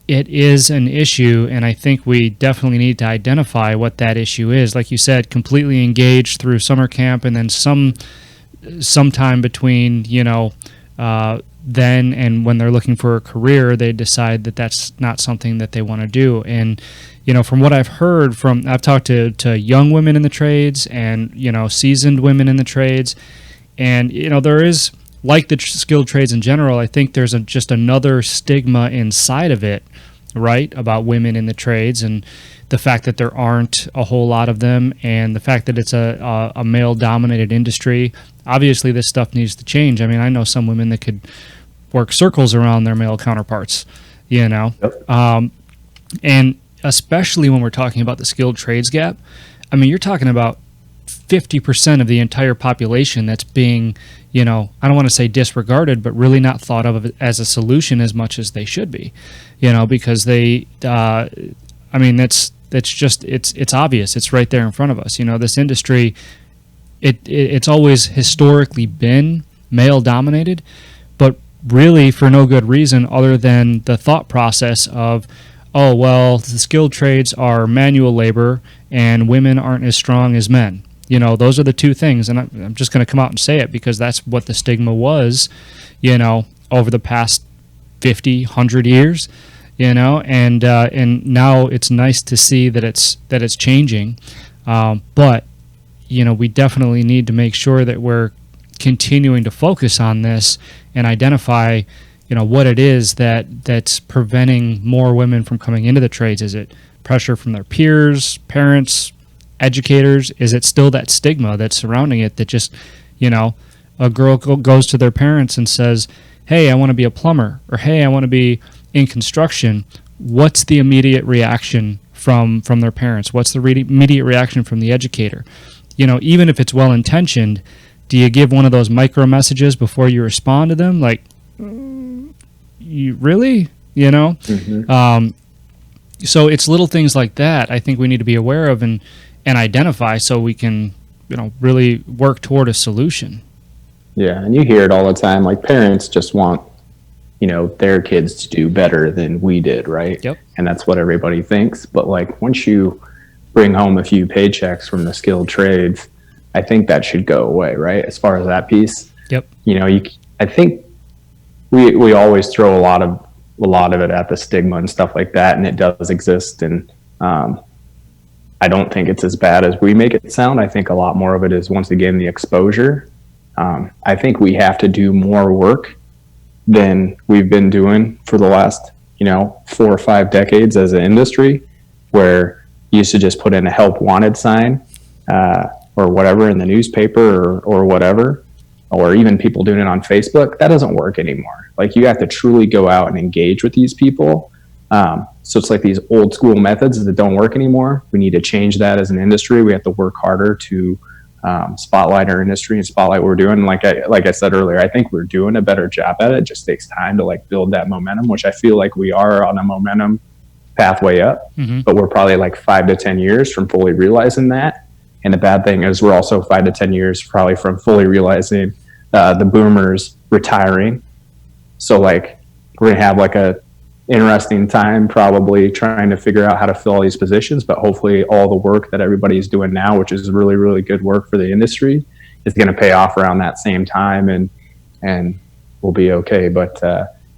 it is an issue, and I think we definitely need to identify what that issue is. Like you said, completely engaged through summer camp, and then sometime between, you know, then and when they're looking for a career, they decide that that's not something that they want to do. And, you know, from what I've heard I've talked to young women in the trades and, you know, seasoned women in the trades, and, you know, there is, like the skilled trades in general, I think there's just another stigma inside of it, right, about women in the trades, and the fact that there aren't a whole lot of them, and the fact that it's a male-dominated industry. Obviously, this stuff needs to change. I mean, I know some women that could work circles around their male counterparts, you know. Yep. And especially when we're talking about the skilled trades gap, I mean, you're talking about 50% of the entire population that's being, you know, I don't want to say disregarded, but really not thought of as a solution as much as they should be, you know, because they, I mean, it's obvious. It's right there in front of us. You know, this industry, it's always historically been male dominated, but really for no good reason other than the thought process of, oh, well, the skilled trades are manual labor and women aren't as strong as men. You know, those are the two things, and I'm just going to come out and say it because that's what the stigma was, you know, over the past 50, 100 years, you know, and now it's nice to see that it's changing, but, you know, we definitely need to make sure that we're continuing to focus on this and identify, you know, what it is that's preventing more women from coming into the trades. Is it pressure from their peers, parents, educators? Is it still that stigma that's surrounding it that just, you know, a girl goes to their parents and says, hey, I want to be a plumber, or hey, I want to be in construction? What's the immediate reaction from their parents? What's the immediate reaction from the educator? You know, even if it's well-intentioned, do you give one of those micro messages before you respond to them? Like, you really? You know? Mm-hmm. So it's little things like that I think we need to be aware of and identify so we can, you know, really work toward a solution. Yeah, and you hear it all the time. Like, parents just want, you know, their kids to do better than we did, right? Yep. And that's what everybody thinks. But like, once you bring home a few paychecks from the skilled trades, I think that should go away, right? As far as that piece. Yep. You know, I think we always throw a lot of it at the stigma and stuff like that, and it does exist. And I don't think it's as bad as we make it sound. I think a lot more of it is, once again, the exposure. I think we have to do more work than we've been doing for the last, you know, 4 or 5 decades as an industry, where you used to just put in a help wanted sign or whatever in the newspaper or whatever, or even people doing it on Facebook. That doesn't work anymore. Like, you have to truly go out and engage with these people. So it's like these old school methods that don't work anymore. We need to change that as an industry. We have to work harder to spotlight our industry and spotlight what we're doing. Like I said earlier, I think we're doing a better job at it. It just takes time to like build that momentum, which I feel like we are on a momentum pathway up, but we're probably like 5 to 10 years from fully realizing that. And the bad thing is we're also 5 to 10 years probably from fully realizing the boomers retiring. So like we're going to have like a interesting time probably trying to figure out how to fill all these positions, but hopefully all the work that everybody's doing now, which is really, really good work for the industry, is going to pay off around that same time, and we'll be okay. But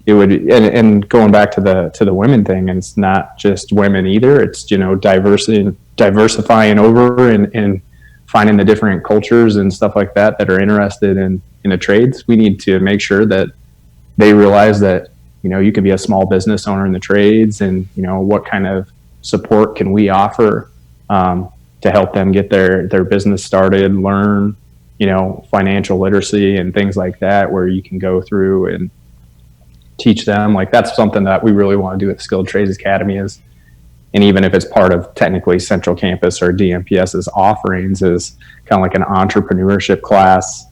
it would, and going back to the women thing, and it's not just women either. It's, you know, diversifying over and finding the different cultures and stuff like that are interested in the trades. We need to make sure that they realize that, you know, you can be a small business owner in the trades, and, you know, what kind of support can we offer to help them get their business started, learn, you know, financial literacy and things like that, where you can go through and teach them. Like, that's something that we really want to do at the Skilled Trades Academy is, and even if it's part of technically Central Campus or DMPS's offerings, is kind of like an entrepreneurship class,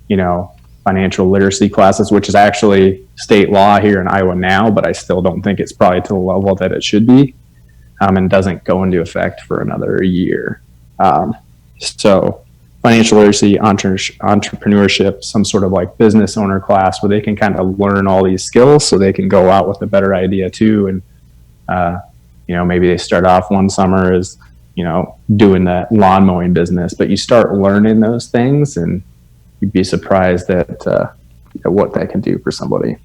you know, financial literacy classes, which is actually state law here in Iowa now, but I still don't think it's probably to the level that it should be, and doesn't go into effect for another year. So financial literacy, entrepreneurship, some sort of like business owner class where they can kind of learn all these skills so they can go out with a better idea too. And, you know, maybe they start off one summer as, you know, doing that lawn mowing business, but you start learning those things and you'd be surprised at what that can do for somebody.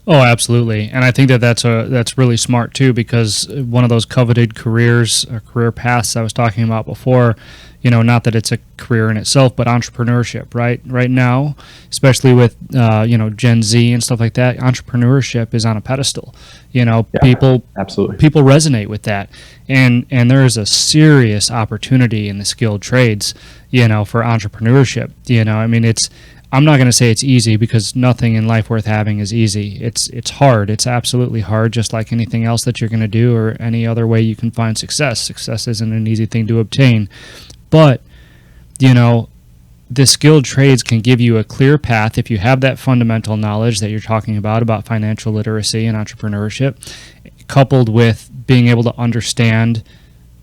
Oh, absolutely. And I think that's really smart too, because one of those coveted careers or career paths I was talking about before, you know, not that it's a career in itself, but entrepreneurship, right? Right now, especially with, you know, Gen Z and stuff like that, entrepreneurship is on a pedestal. You know, yeah, people resonate with that. And there is a serious opportunity in the skilled trades, you know, for entrepreneurship. You know, I mean, I'm not going to say it's easy, because nothing in life worth having is easy. It's hard. It's absolutely hard, just like anything else that you're going to do or any other way you can find success. Success isn't an easy thing to obtain. But, you know, the skilled trades can give you a clear path if you have that fundamental knowledge that you're talking about financial literacy and entrepreneurship, coupled with being able to understand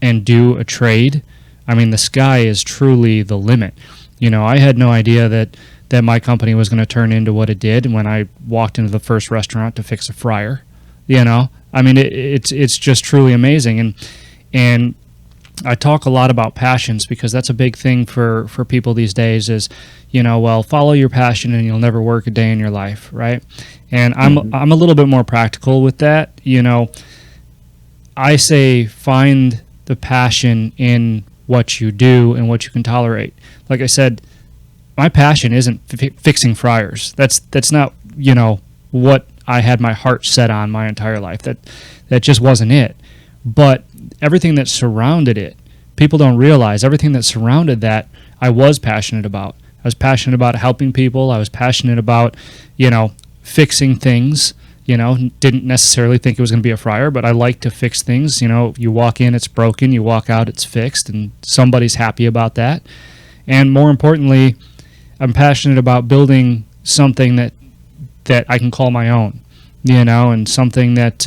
and do a trade. I mean, the sky is truly the limit. You know, I had no idea that my company was going to turn into what it did when I walked into the first restaurant to fix a fryer. You know, I mean, it's just truly amazing. And I talk a lot about passions, because that's a big thing for people these days is, you know, well, follow your passion and you'll never work a day in your life, right? And I'm a little bit more practical with that. You know, I say find the passion in what you do and what you can tolerate. Like I said, my passion isn't fixing fryers. That's not, you know, what I had my heart set on my entire life. That just wasn't it. But everything that surrounded it, people don't realize everything that surrounded that I was passionate about. I was passionate about helping people. I was passionate about, you know, fixing things. You know, didn't necessarily think it was going to be a fryer, but I like to fix things. You know, you walk in, it's broken. You walk out, it's fixed, and somebody's happy about that. And more importantly, I'm passionate about building something that I can call my own, you know, and something that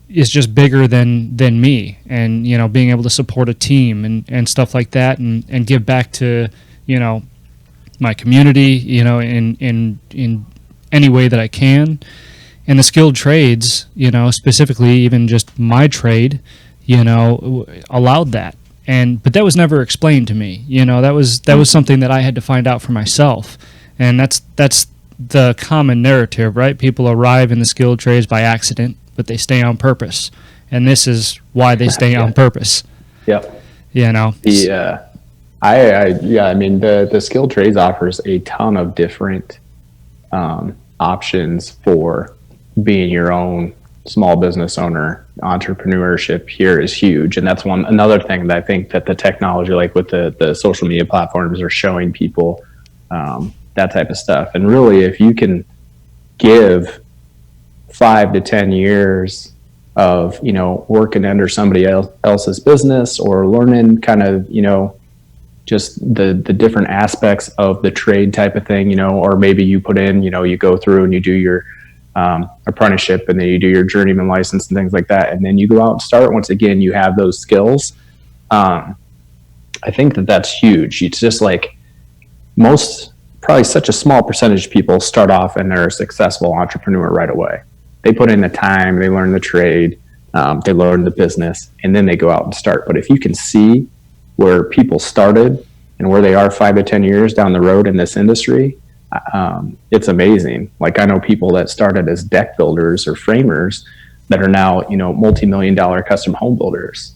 is just bigger than me, and, you know, being able to support a team and stuff like that, and give back to, you know, my community, you know, in any way that I can. And the skilled trades, you know, specifically even just my trade, you know, allowed that. But that was never explained to me. You know, that was something that I had to find out for myself. And that's the common narrative, right? People arrive in the skilled trades by accident, but they stay on purpose. And this is why they stay on purpose. Yep. You know? I mean, the skilled trades offers a ton of different options for being your own small business owner. Entrepreneurship here is huge, and that's another thing that I think that the technology, like with the social media platforms, are showing people, that type of stuff. And really, if you can give 5 to 10 years of, you know, working under somebody else's business, or learning kind of, you know, just the different aspects of the trade type of thing, you know, or maybe you put in, you know, you go through and you do your apprenticeship, and then you do your journeyman license and things like that, and then you go out and start. Once again, you have those skills. I think that that's huge. It's just like probably such a small percentage of people start off and they're a successful entrepreneur right away. They put in the time, they learn the trade, they learn the business, and then they go out and start. But if you can see where people started and where they are 5 to 10 years down the road in this industry, it's amazing. Like, I know people that started as deck builders or framers that are now, multi-million-dollar custom home builders.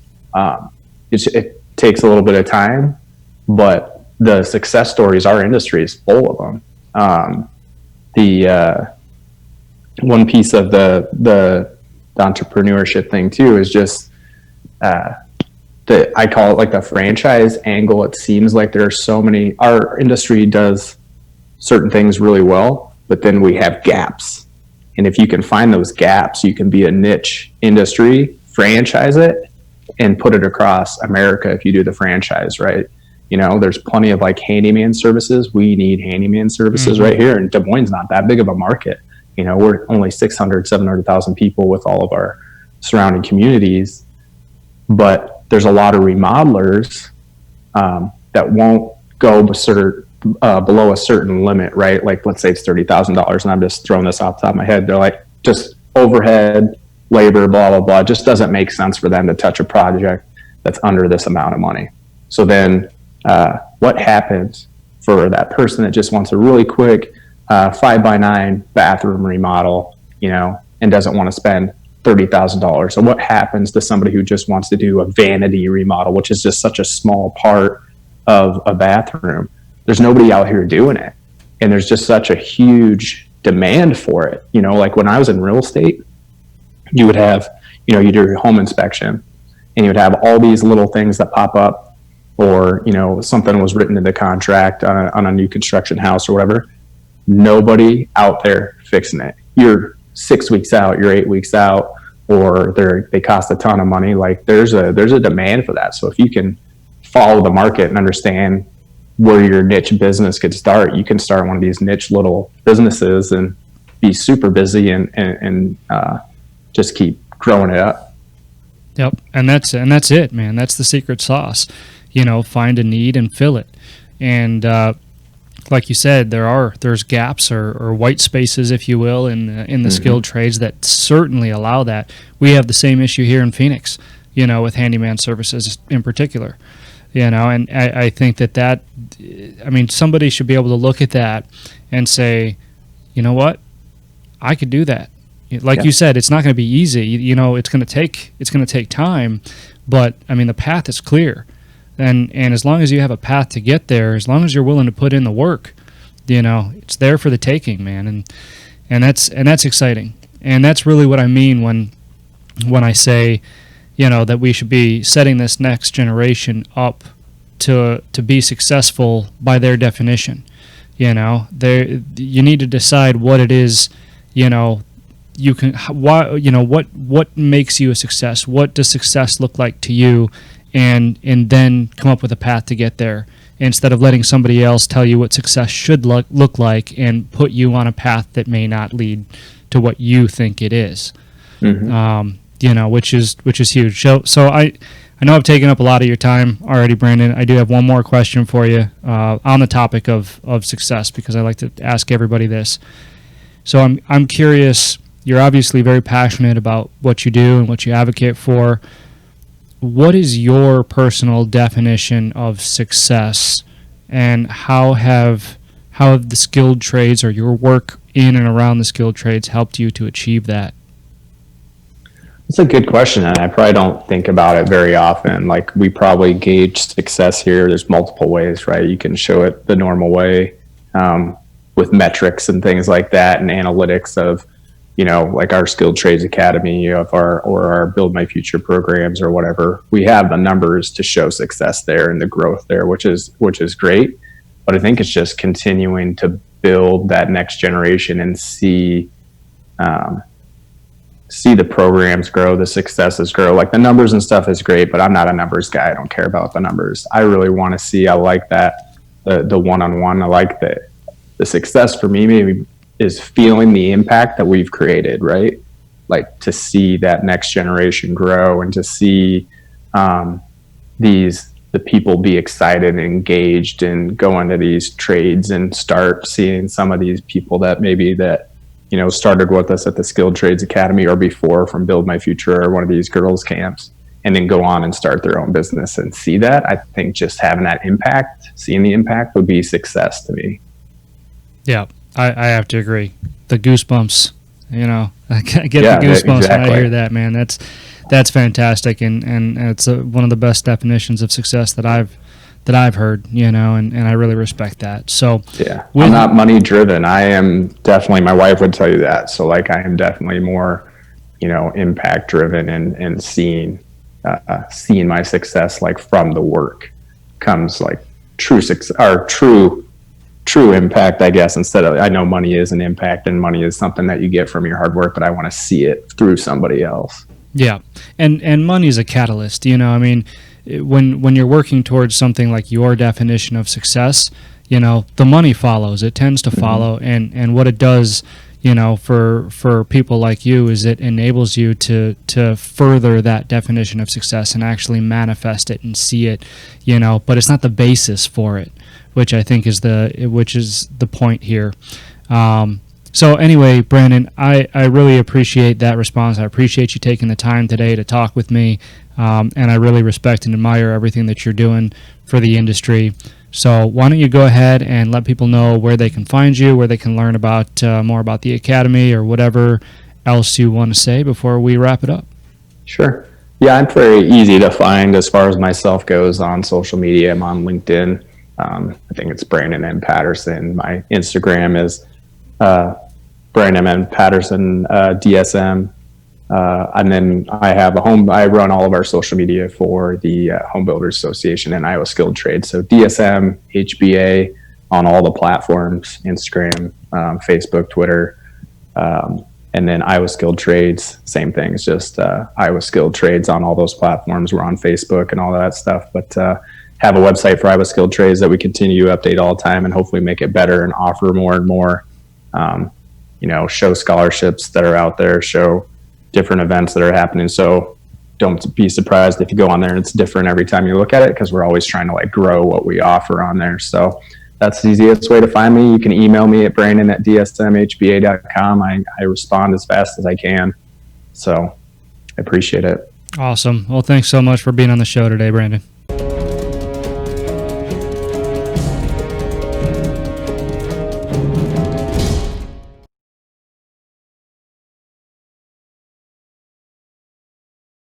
It takes a little bit of time, but the success stories, our industry is full of them. The one piece of the entrepreneurship thing too is just I call it like the franchise angle. It seems like there are so many. Our industry does certain things really well, but then we have gaps. And if you can find those gaps, you can be a niche industry, franchise it, and put it across America if you do the franchise right. There's plenty of like handyman services. We need handyman services right here. And Des Moines not that big of a market. We're only 600, 700,000 people with all of our surrounding communities. But there's a lot of remodelers that won't go below a certain limit, right? Like, let's say it's $30,000, and I'm just throwing this off the top of my head. They're like, just overhead, labor, blah, blah, blah. It just doesn't make sense for them to touch a project that's under this amount of money. So then what happens for that person that just wants a really quick 5x9 bathroom remodel, and doesn't want to spend $30,000? So what happens to somebody who just wants to do a vanity remodel, which is just such a small part of a bathroom? There's nobody out here doing it. And there's just such a huge demand for it. Like when I was in real estate, you would have, you do your home inspection, and you would have all these little things that pop up, or, something was written in the contract on a new construction house or whatever. Nobody out there fixing it. You're 6 weeks out, you're 8 weeks out, or they cost a ton of money. Like, there's a demand for that. So if you can follow the market and understand where your niche business could start, you can start one of these niche little businesses and be super busy and just keep growing it up. Yep. And that's it, man. That's the secret sauce. Find a need and fill it. And like you said, there's gaps or white spaces, if you will, in the skilled trades that certainly allow that. We have the same issue here in Phoenix, with handyman services in particular. And I think that somebody should be able to look at that and say, you know what, I could do that. Like you said, it's not going to be easy. It's going to take time, but the path is clear. And as long as you have a path to get there, as long as you're willing to put in the work, it's there for the taking, man. And that's exciting. And that's really what I mean when I say, that we should be setting this next generation up to be successful by their definition. You need to decide what it is, you can, why, what makes you a success? What does success look like to you? And then come up with a path to get there, instead of letting somebody else tell you what success should look like and put you on a path that may not lead to what you think it is. Which is huge. So I know I've taken up a lot of your time already, Brandon. I do have one more question for you on the topic of success, because I like to ask everybody this. So I'm curious. You're obviously very passionate about what you do and what you advocate for. What is your personal definition of success, and how have the skilled trades or your work in and around the skilled trades helped you to achieve that? That's a good question, and I probably don't think about it very often. Like, we probably gauge success here. There's multiple ways, right? You can show it the normal way with metrics and things like that, and analytics of, like our Skilled Trades Academy of our Build My Future programs or whatever. We have the numbers to show success there and the growth there, which is great. But I think it's just continuing to build that next generation and see the programs grow, the successes grow. Like, the numbers and stuff is great, but I'm not a numbers guy. I don't care about the numbers. I really want to see, I like that, the one-on-one. I like the success for me maybe is feeling the impact that we've created, right? Like to see that next generation grow and to see the people be excited and engaged and go into these trades and start seeing some of these people that maybe that, you know, started with us at the Skilled Trades Academy or before from Build My Future or one of these girls camps, and then go on and start their own business and see that. I think just having that impact, seeing the impact would be success to me. Yeah, I have to agree. The goosebumps, you know, I get the goosebumps exactly. When I hear that, man. That's fantastic, and it's one of the best definitions of success that I've heard, you know, and I really respect that. So yeah, I'm not money driven. I am definitely, my wife would tell you that. So like, I am definitely more, you know, impact driven and seeing my success, like from the work comes like true success or true impact, I guess, instead of, I know money is an impact and money is something that you get from your hard work, but I want to see it through somebody else. Yeah. And money is a catalyst, you know, I mean, when you're working towards something like your definition of success, you know, the money follows, it tends to follow. And what it does, you know, for people like you is it enables you to further that definition of success and actually manifest it and see it, you know, but it's not the basis for it, which I think is the point here. So anyway, Brandon, I really appreciate that response. I appreciate you taking the time today to talk with me, and I really respect and admire everything that you're doing for the industry. So why don't you go ahead and let people know where they can find you, where they can learn about more about the Academy or whatever else you want to say before we wrap it up. Sure. Yeah, I'm very easy to find as far as myself goes on social media. I'm on LinkedIn. I think it's Brandon M. Patterson. My Instagram is Brandon M. Patterson, DSM. And then I run all of our social media for the Home Builders Association and Iowa Skilled Trades. So DSM, HBA on all the platforms, Instagram, Facebook, Twitter, and then Iowa Skilled Trades, same thing. It's just Iowa Skilled Trades on all those platforms. We're on Facebook and all that stuff, but have a website for Iowa Skilled Trades that we continue to update all the time and hopefully make it better and offer more and more, you know, show scholarships that are out there, show different events that are happening. So don't be surprised if you go on there and it's different every time you look at it, because we're always trying to like grow what we offer on there. So that's the easiest way to find me. You can email me at brandon@dsmhba.com. I respond as fast as I can. So I appreciate it. Awesome. Well, thanks so much for being on the show today, Brandon.